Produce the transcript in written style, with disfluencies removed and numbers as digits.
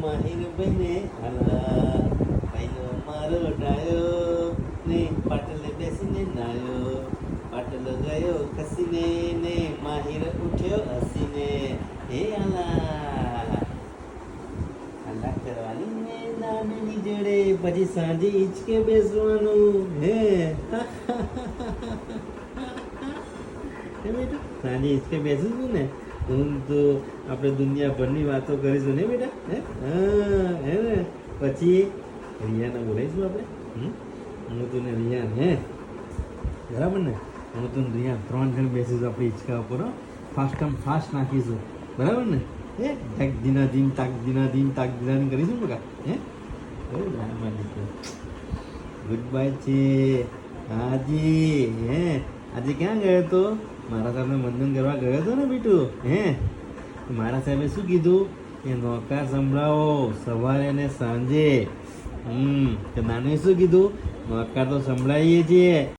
માહિર બને આલા ભાઈનો મારો ડાયો ને પાટલે બેસીને નાયો પાટલો ગયો ખસીને ને માહિર ઉઠ્યો હસીને હે આલા આલા કરવાની ને દામીની જોડે પછી સાંજે હિંચકે બેસવાનું હે હે બેટા સાંજે હિંચકે બેસીશું ને હું તો આપણે દુનિયાભરની વાતો કરીશું ને બેટા હે હા હે ને પછી રિયાને બોલાવીશું આપણે હું તું ને રિયાન હે બરાબર ને હું તું રિયાન 3 જણ બેસીશું આપણે હિંચકા ઉપર ફાસ્ટ નાખીશું બરાબર ને હે તાક દિના દિન કરીશું બકા હે ગુડ બાય છે હાજી હે આજે ક્યાં ગયો તો મારા સાહેબને વંદન કરવા ગયો હતો ને બીટું હે મારા સાહેબે શું કીધું કે નોકાર સંભળાવો સવારે અને સાંજે તો નાને શું કીધું નોકાર તો સંભળાવીએ છીએ